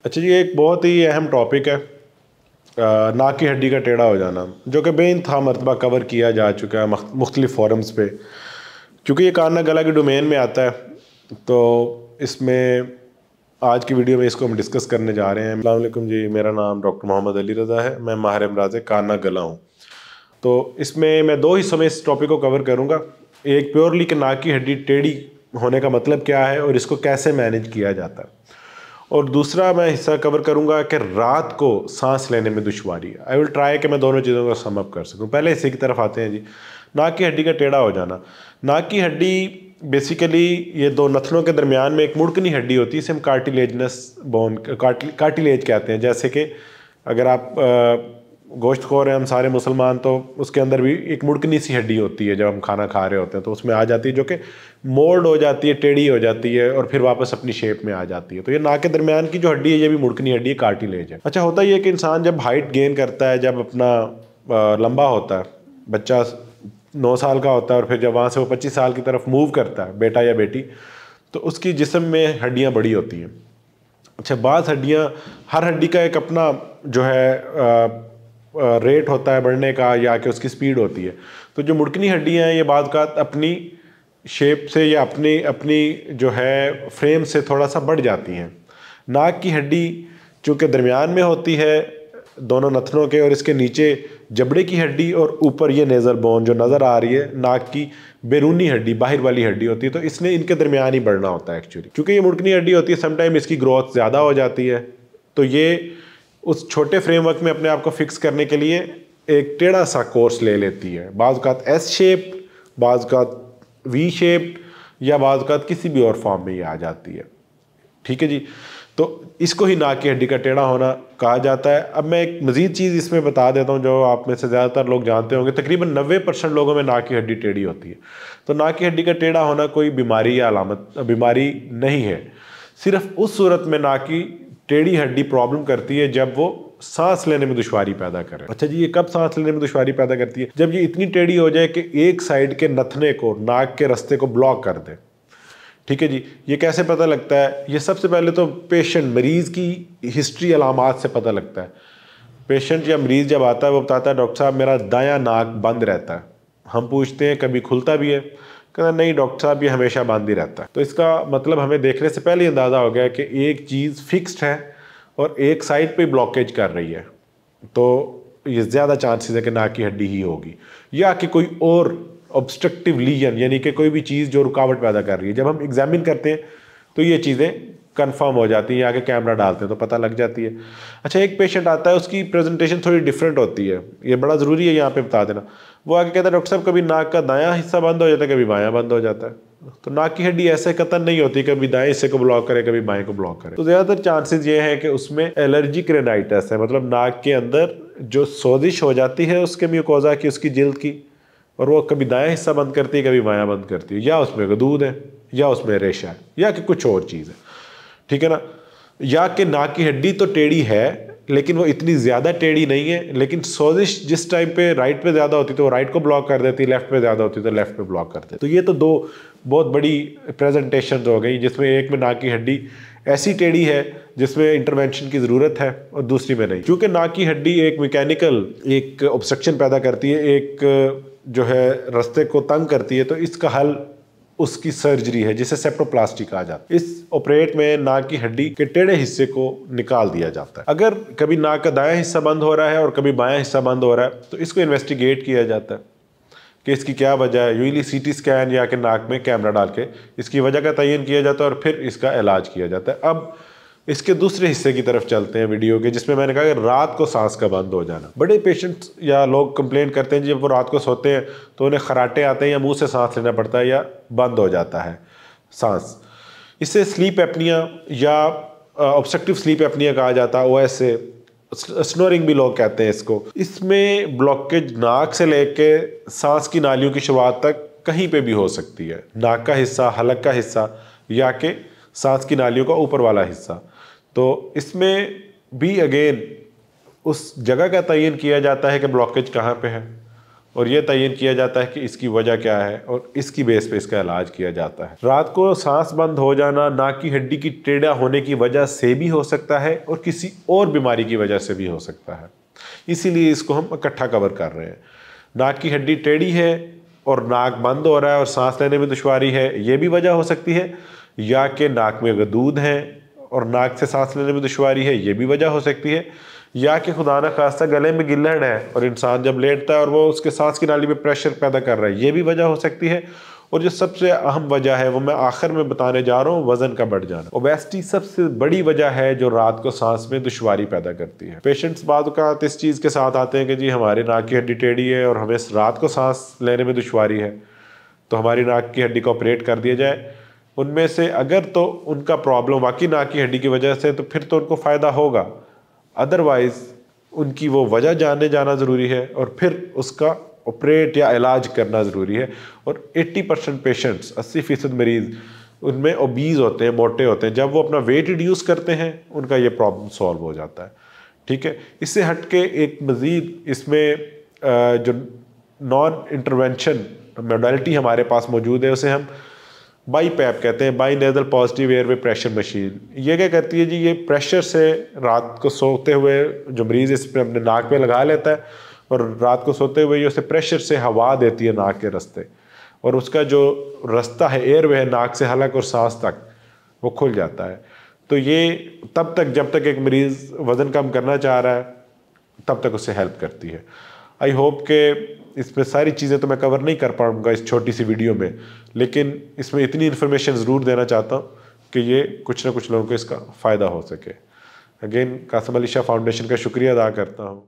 अच्छा जी, एक बहुत ही अहम टॉपिक है नाक की हड्डी का टेढ़ा हो जाना, जो कि बेइंतहा मरतबा कवर किया जा चुका है मुख्तलिफ फोरम्स पे। क्योंकि ये कान नाक गला के डोमेन में आता है, तो इसमें आज की वीडियो में इसको हम डिस्कस करने जा रहे हैं। अस्सलाम वालेकुम जी, मेरा नाम डॉक्टर मोहम्मद अली रज़ा है। मैं माहिर अमराज़ कान नाक गला हूँ। तो इसमें मैं दो हिस्सों में इस टॉपिक को कवर करूँगा। एक प्योरली कि नाक की हड्डी टेढ़ी होने का मतलब क्या है और इसको कैसे मैनेज किया जाता है, और दूसरा मैं हिस्सा कवर करूंगा कि रात को सांस लेने में दुश्वारी है। आई विल ट्राई कि मैं दोनों चीज़ों को सम अप कर सकूं। पहले हिस्से की तरफ आते हैं जी, नाक की हड्डी का टेढ़ा हो जाना। नाक की हड्डी बेसिकली ये दो नथनों के दरमियान में एक मुड़कनी हड्डी होती है, इसे हम कार्टिलेजनस बोन कार्टिलेज कहते हैं। जैसे कि अगर आप गोश्तखोर हैं हम सारे मुसलमान, तो उसके अंदर भी एक मुड़कनी सी हड्डी होती है। जब हम खाना खा रहे होते हैं तो उसमें आ जाती है, जो कि मोल्ड हो जाती है, टेढ़ी हो जाती है और फिर वापस अपनी शेप में आ जाती है। तो ये नाक के दरमियान की जो हड्डी है ये भी मुड़कनी हड्डी है, कार्टिलेज है। अच्छा, होता ये कि इंसान जब हाइट गेन करता है, जब अपना लंबा होता है, बच्चा 9 साल का होता है और फिर जब वहाँ से वो 25 साल की तरफ मूव करता है, बेटा या बेटी, तो उसकी जिस्म में हड्डियाँ बड़ी होती हैं। अच्छा, बाज़ हड्डियाँ, हर हड्डी का एक अपना जो है रेट होता है बढ़ने का, या कि उसकी स्पीड होती है। तो जो मुड़कनी हड्डियाँ हैं ये बाज़ का अपनी शेप से या अपनी जो है फ्रेम से थोड़ा सा बढ़ जाती हैं। नाक की हड्डी चूँकि दरमियान में होती है दोनों नथनों के, और इसके नीचे जबड़े की हड्डी और ऊपर ये नेज़ल बोन जो नज़र आ रही है नाक की बैरूनी हड्डी, बाहर वाली हड्डी होती है। तो इसने इनके दरमियान ही बढ़ना होता है एक्चुअली। क्योंकि ये मुड़कनी हड्डी होती है, समटाइम इसकी ग्रोथ ज़्यादा हो जाती है, तो ये उस छोटे फ्रेमवर्क में अपने आप को फिक्स करने के लिए एक टेढ़ा सा कोर्स ले लेती है। बाज़ का एस शेप, बाज़ का वी शेप, या बाज़ का किसी भी और फॉर्म में ये आ जाती है। ठीक है जी, तो इसको ही नाक की हड्डी का टेढ़ा होना कहा जाता है। अब मैं एक मज़ीद चीज़ इसमें बता देता हूँ जो आप में से ज़्यादातर लोग जानते होंगे। तकरीबन 90% लोगों में नाक की हड्डी टेढ़ी होती है। तो नाक की हड्डी का टेढ़ा होना कोई बीमारी या बीमारी नहीं है। सिर्फ उस सूरत में नाक की टेढ़ी हड्डी प्रॉब्लम करती है जब वो सांस लेने में दुश्वारी पैदा करे। अच्छा जी, ये कब सांस लेने में दुश्वारी पैदा करती है? जब ये इतनी टेढ़ी हो जाए कि एक साइड के नथने को, नाक के रास्ते को ब्लॉक कर दे। ठीक है जी, ये कैसे पता लगता है? ये सबसे पहले तो पेशेंट, मरीज़ की हिस्ट्री, अलामात से पता लगता है। पेशेंट या मरीज़ जब आता है वो बताता है, डॉक्टर साहब मेरा दायां नाक बंद रहता है। हम पूछते हैं कभी खुलता भी है? कहता नहीं डॉक्टर साहब ये हमेशा बंद ही रहता है। तो इसका मतलब हमें देखने से पहले अंदाज़ा हो गया कि एक चीज़ फिक्स्ड है और एक साइड पे ब्लॉकेज कर रही है, तो ये ज़्यादा चांसेस है कि नाक की हड्डी ही होगी, या कि कोई और ऑब्स्ट्रक्टिव लीजन, यानी कि कोई भी चीज़ जो रुकावट पैदा कर रही है। जब हम एग्जामिन करते हैं तो ये चीज़ें कंफर्म हो जाती हैं, या कि कैमरा डालते हैं तो पता लग जाती है। अच्छा, एक पेशेंट आता है, उसकी प्रेजेंटेशन थोड़ी डिफरेंट होती है, ये बड़ा ज़रूरी है यहाँ पे बता देना। वो आके कहता है डॉक्टर साहब कभी नाक का दायां हिस्सा बंद हो जाता है, कभी बायां बंद हो जाता है। तो नाक की हड्डी ऐसे कतन नहीं होती कभी दाएं हिस्से को ब्लॉक करे कभी बाएं को ब्लॉक करे। तो ज़्यादातर चांसेस ये हैं कि उसमें एलर्जिक रेनाइटिस है, मतलब नाक के अंदर जो सोजिश हो जाती है उसके म्यूकोजा की, उसकी जिल्द की, और वो कभी दायां हिस्सा बंद करती है कभी बायां बंद करती है, या उसमें गदूद है, या उसमें रेशा है, या कि कुछ और चीज़ है। ठीक है ना? या कि नाक की हड्डी तो टेढ़ी है लेकिन वो इतनी ज़्यादा टेढ़ी नहीं है, लेकिन सोजिश जिस टाइम पे राइट पे ज़्यादा होती है तो वो राइट को ब्लॉक कर देती है, लेफ्ट पे ज़्यादा होती है तो लेफ्ट पे ब्लॉक कर देती है। तो ये तो दो बहुत बड़ी प्रेजेंटेशन हो गई, जिसमें एक में नाक की हड्डी ऐसी टेढ़ी है जिसमें इंटरवेंशन की ज़रूरत है और दूसरी में नहीं। क्योंकि नाक की हड्डी एक मैकेनिकल एक ऑब्स्ट्रक्शन पैदा करती है, एक जो है रास्ते को तंग करती है, तो इसका हल उसकी सर्जरी है जिसे सेप्टोप्लास्टी कहा जाता है। इस ऑपरेट में नाक की हड्डी के टेढ़े हिस्से को निकाल दिया जाता है। अगर कभी नाक का दायां हिस्सा बंद हो रहा है और कभी बायां हिस्सा बंद हो रहा है तो इसको इन्वेस्टिगेट किया जाता है कि इसकी क्या वजह है। यूजली सीटी स्कैन या कि नाक में कैमरा डाल के इसकी वजह का तयन किया जाता है और फिर इसका इलाज किया जाता है। अब इसके दूसरे हिस्से की तरफ चलते हैं वीडियो के, जिसमें मैंने कहा कि रात को सांस का बंद हो जाना। बड़े पेशेंट्स या लोग कंप्लेन करते हैं जब वो रात को सोते हैं तो उन्हें खराटे आते हैं या मुंह से सांस लेना पड़ता है या बंद हो जाता है सांस। इससे स्लीप एपनिया या ऑब्स्ट्रक्टिव स्लीप एपनिया कहा जाता है, OS से स्नोरिंग भी लोग कहते हैं इसको। इसमें ब्लॉकेज नाक से लेके सांस की नालियों की शुरुआत तक कहीं पे भी हो सकती है, नाक का हिस्सा, हलक का हिस्सा, या कि सांस की नालियों का ऊपर वाला हिस्सा। तो इसमें भी अगेन उस जगह का तयन किया जाता है कि ब्लॉकेज कहाँ पे है। और यह तयन किया जाता है कि इसकी वजह क्या है और इसकी बेस पे इसका इलाज किया जाता है। रात को सांस बंद हो जाना नाक की हड्डी की टेढ़ा होने की वजह से भी हो सकता है और किसी और बीमारी की वजह से भी हो सकता है, इसीलिए इसको हम इकट्ठा कवर कर रहे हैं। नाक की हड्डी टेढ़ी है और नाक बंद हो रहा है और सांस लेने में दुश्वारी है, ये भी वजह हो सकती है, या कि नाक में गदूद है और नाक से सांस लेने में दुश्वारी है, ये भी वजह हो सकती है, या कि खुदा न खास्ता गले में गिल्हड़ है और इंसान जब लेटता है और वो उसके सांस की नाली में प्रेशर पैदा कर रहा है, ये भी वजह हो सकती है। और जो सबसे अहम वजह है वो मैं आखिर में बताने जा रहा हूँ, वजन का बढ़ जाना। ओबेसिटी सबसे बड़ी वजह है जो रात को सांस में दुश्वारी पैदा करती है। पेशेंट्स बाद औक़ात इस चीज़ के साथ आते हैं कि जी हमारी नाक की हड्डी टेढ़ी है और हमें रात को सांस लेने में दुश्वारी है, तो हमारी नाक की हड्डी को ऑपरेट कर दिया जाए। उनमें से अगर तो उनका प्रॉब्लम वाकई नाक की हड्डी की वजह से, तो फिर तो उनको फ़ायदा होगा, अदरवाइज़ उनकी वो वजह जानने जाना ज़रूरी है और फिर उसका ऑपरेट या इलाज करना ज़रूरी है। और 80% पेशेंट्स, 80% मरीज़ उनमें ओबीज़ होते हैं, मोटे होते हैं, जब वो अपना वेट रिड्यूस करते हैं उनका ये प्रॉब्लम सॉल्व हो जाता है। ठीक है, इससे हट के एक मज़ीद इसमें जो नॉन इंटरवेंशन मोडालिटी हमारे पास मौजूद है उसे हम बाईपैप कहते हैं, by nasal positive airway pressure machine. ये क्या करती है जी, ये प्रेशर से रात को सोते हुए जो मरीज़ इस पर अपने नाक पे लगा लेता है और रात को सोते हुए ये उसे प्रेशर से हवा देती है नाक के रास्ते, और उसका जो रास्ता है एयरवे है नाक से हलक और सांस तक, वो खुल जाता है। तो ये तब तक जब तक एक मरीज़ वज़न कम करना चाह रहा है तब तक उसे हेल्प करती है। आई होप कि इसमें सारी चीज़ें तो मैं कवर नहीं कर पाऊँगा इस छोटी सी वीडियो में, लेकिन इसमें इतनी इन्फॉर्मेशन ज़रूर देना चाहता हूँ कि ये कुछ ना कुछ लोगों को इसका फ़ायदा हो सके। अगेन कासिम अली शाह फाउंडेशन का शुक्रिया अदा करता हूँ।